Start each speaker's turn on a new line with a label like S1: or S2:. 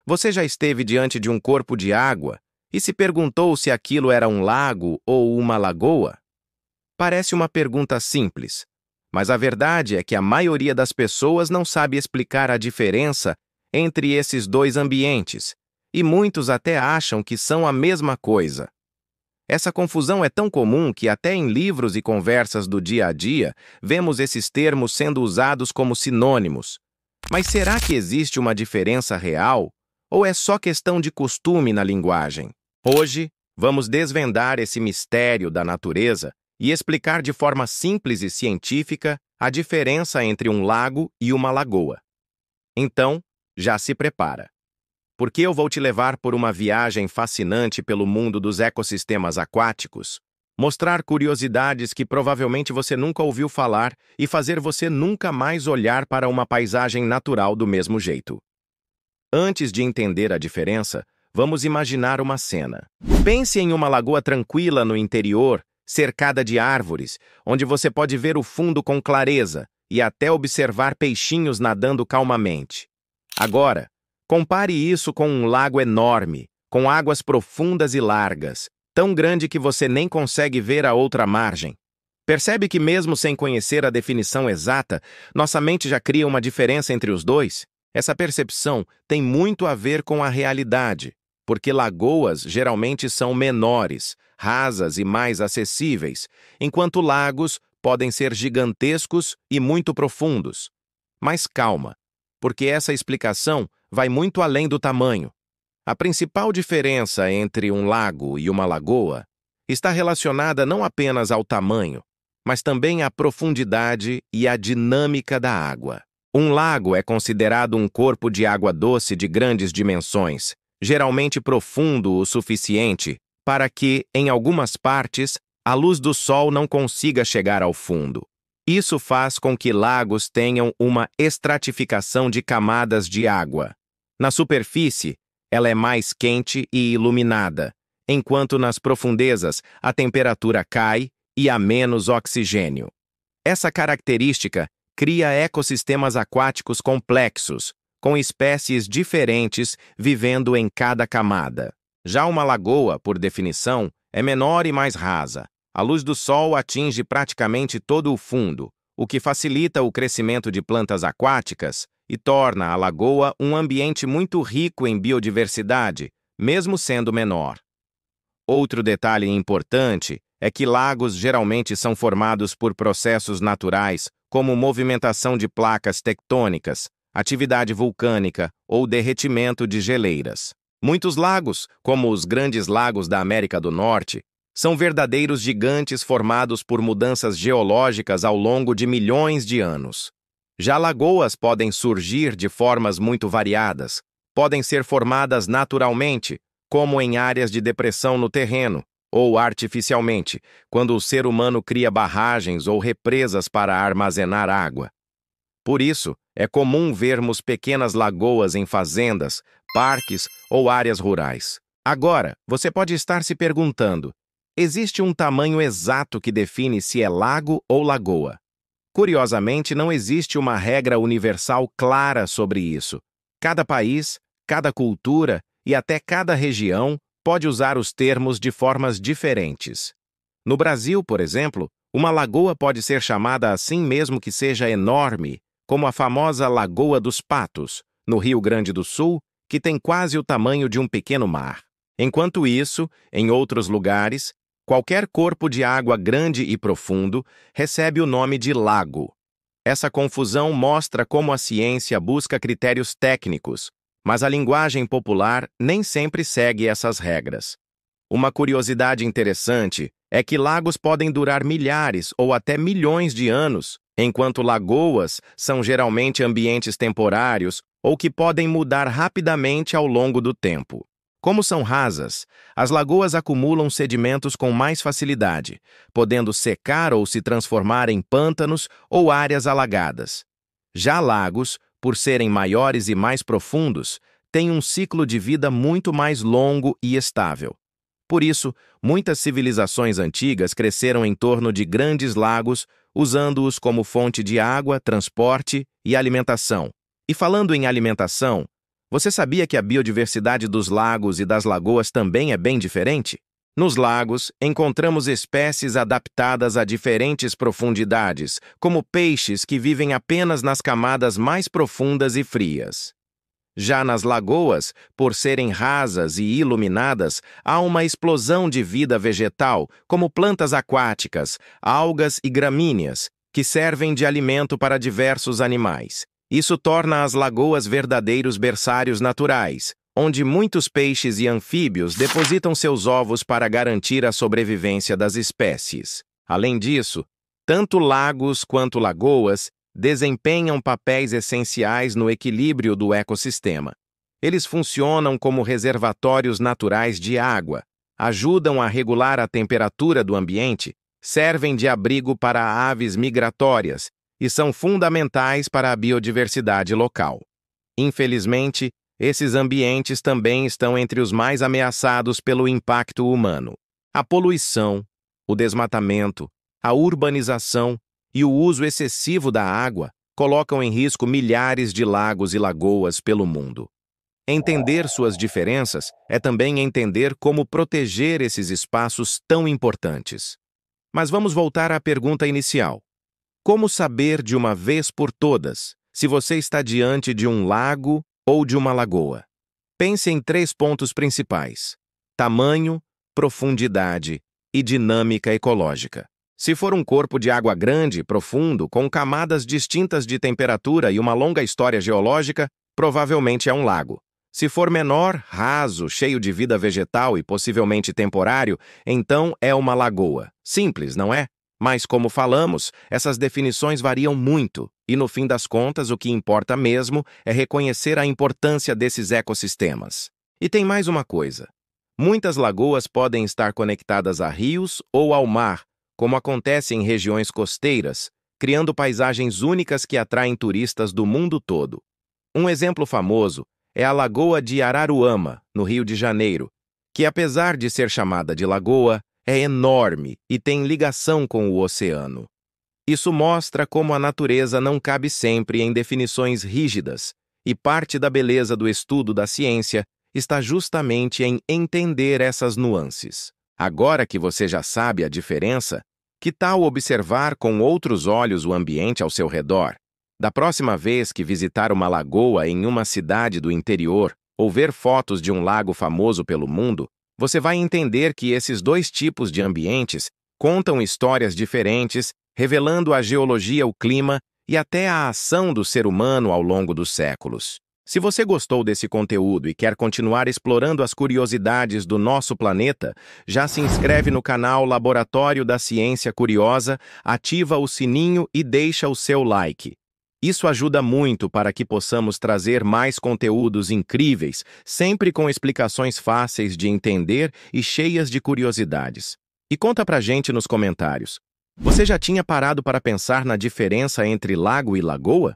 S1: Você já esteve diante de um corpo de água e se perguntou se aquilo era um lago ou uma lagoa? Parece uma pergunta simples, mas a verdade é que a maioria das pessoas não sabe explicar a diferença entre esses dois ambientes, e muitos até acham que são a mesma coisa. Essa confusão é tão comum que até em livros e conversas do dia a dia vemos esses termos sendo usados como sinônimos. Mas será que existe uma diferença real? Ou é só questão de costume na linguagem? Hoje, vamos desvendar esse mistério da natureza e explicar de forma simples e científica a diferença entre um lago e uma lagoa. Então, já se prepara, porque eu vou te levar por uma viagem fascinante pelo mundo dos ecossistemas aquáticos, mostrar curiosidades que provavelmente você nunca ouviu falar e fazer você nunca mais olhar para uma paisagem natural do mesmo jeito. Antes de entender a diferença, vamos imaginar uma cena. Pense em uma lagoa tranquila no interior, cercada de árvores, onde você pode ver o fundo com clareza e até observar peixinhos nadando calmamente. Agora, compare isso com um lago enorme, com águas profundas e largas, tão grande que você nem consegue ver a outra margem. Percebe que mesmo sem conhecer a definição exata, nossa mente já cria uma diferença entre os dois? Essa percepção tem muito a ver com a realidade, porque lagoas geralmente são menores, rasas e mais acessíveis, enquanto lagos podem ser gigantescos e muito profundos. Mas calma, porque essa explicação vai muito além do tamanho. A principal diferença entre um lago e uma lagoa está relacionada não apenas ao tamanho, mas também à profundidade e à dinâmica da água. Um lago é considerado um corpo de água doce de grandes dimensões, geralmente profundo o suficiente para que, em algumas partes, a luz do sol não consiga chegar ao fundo. Isso faz com que lagos tenham uma estratificação de camadas de água. Na superfície, ela é mais quente e iluminada, enquanto nas profundezas a temperatura cai e há menos oxigênio. Essa característica cria ecossistemas aquáticos complexos, com espécies diferentes vivendo em cada camada. Já uma lagoa, por definição, é menor e mais rasa. A luz do sol atinge praticamente todo o fundo, o que facilita o crescimento de plantas aquáticas e torna a lagoa um ambiente muito rico em biodiversidade, mesmo sendo menor. Outro detalhe importante é que lagos geralmente são formados por processos naturais, como movimentação de placas tectônicas, atividade vulcânica ou derretimento de geleiras. Muitos lagos, como os grandes lagos da América do Norte, são verdadeiros gigantes formados por mudanças geológicas ao longo de milhões de anos. Já lagoas podem surgir de formas muito variadas, podem ser formadas naturalmente, como em áreas de depressão no terreno, ou artificialmente, quando o ser humano cria barragens ou represas para armazenar água. Por isso, é comum vermos pequenas lagoas em fazendas, parques ou áreas rurais. Agora, você pode estar se perguntando: existe um tamanho exato que define se é lago ou lagoa? Curiosamente, não existe uma regra universal clara sobre isso. Cada país, cada cultura e até cada região pode usar os termos de formas diferentes. No Brasil, por exemplo, uma lagoa pode ser chamada assim mesmo que seja enorme, como a famosa Lagoa dos Patos, no Rio Grande do Sul, que tem quase o tamanho de um pequeno mar. Enquanto isso, em outros lugares, qualquer corpo de água grande e profundo recebe o nome de lago. Essa confusão mostra como a ciência busca critérios técnicos, mas a linguagem popular nem sempre segue essas regras. Uma curiosidade interessante é que lagos podem durar milhares ou até milhões de anos, enquanto lagoas são geralmente ambientes temporários ou que podem mudar rapidamente ao longo do tempo. Como são rasas, as lagoas acumulam sedimentos com mais facilidade, podendo secar ou se transformar em pântanos ou áreas alagadas. Já lagos, por serem maiores e mais profundos, têm um ciclo de vida muito mais longo e estável. Por isso, muitas civilizações antigas cresceram em torno de grandes lagos, usando-os como fonte de água, transporte e alimentação. E falando em alimentação, Você sabia que a biodiversidade dos lagos e das lagoas também é bem diferente? Nos lagos, encontramos espécies adaptadas a diferentes profundidades, como peixes que vivem apenas nas camadas mais profundas e frias. Já nas lagoas, por serem rasas e iluminadas, há uma explosão de vida vegetal, como plantas aquáticas, algas e gramíneas, que servem de alimento para diversos animais. Isso torna as lagoas verdadeiros berçários naturais, onde muitos peixes e anfíbios depositam seus ovos para garantir a sobrevivência das espécies. Além disso, tanto lagos quanto lagoas desempenham papéis essenciais no equilíbrio do ecossistema. Eles funcionam como reservatórios naturais de água, ajudam a regular a temperatura do ambiente, servem de abrigo para aves migratórias e são fundamentais para a biodiversidade local. Infelizmente, esses ambientes também estão entre os mais ameaçados pelo impacto humano. A poluição, o desmatamento, a urbanização e o uso excessivo da água colocam em risco milhares de lagos e lagoas pelo mundo. Entender suas diferenças é também entender como proteger esses espaços tão importantes. Mas vamos voltar à pergunta inicial. Como saber de uma vez por todas se você está diante de um lago ou de uma lagoa? Pense em 3 pontos principais: tamanho, profundidade e dinâmica ecológica. Se for um corpo de água grande, profundo, com camadas distintas de temperatura e uma longa história geológica, provavelmente é um lago. Se for menor, raso, cheio de vida vegetal e possivelmente temporário, então é uma lagoa. Simples, não é? Mas, como falamos, essas definições variam muito, e no fim das contas o que importa mesmo é reconhecer a importância desses ecossistemas. E tem mais uma coisa. Muitas lagoas podem estar conectadas a rios ou ao mar, como acontece em regiões costeiras, criando paisagens únicas que atraem turistas do mundo todo. Um exemplo famoso é a Lagoa de Araruama, no Rio de Janeiro, que, apesar de ser chamada de lagoa, é enorme e tem ligação com o oceano. Isso mostra como a natureza não cabe sempre em definições rígidas, e parte da beleza do estudo da ciência está justamente em entender essas nuances. Agora que você já sabe a diferença, que tal observar com outros olhos o ambiente ao seu redor? Da próxima vez que visitar uma lagoa em uma cidade do interior ou ver fotos de um lago famoso pelo mundo, você vai entender que esses 2 tipos de ambientes contam histórias diferentes, revelando a geologia, o clima e até a ação do ser humano ao longo dos séculos. Se você gostou desse conteúdo e quer continuar explorando as curiosidades do nosso planeta, já se inscreve no canal Laboratório da Ciência Curiosa, ativa o sininho e deixa o seu like. Isso ajuda muito para que possamos trazer mais conteúdos incríveis, sempre com explicações fáceis de entender e cheias de curiosidades. E conta pra gente nos comentários. Você já tinha parado para pensar na diferença entre lago e lagoa?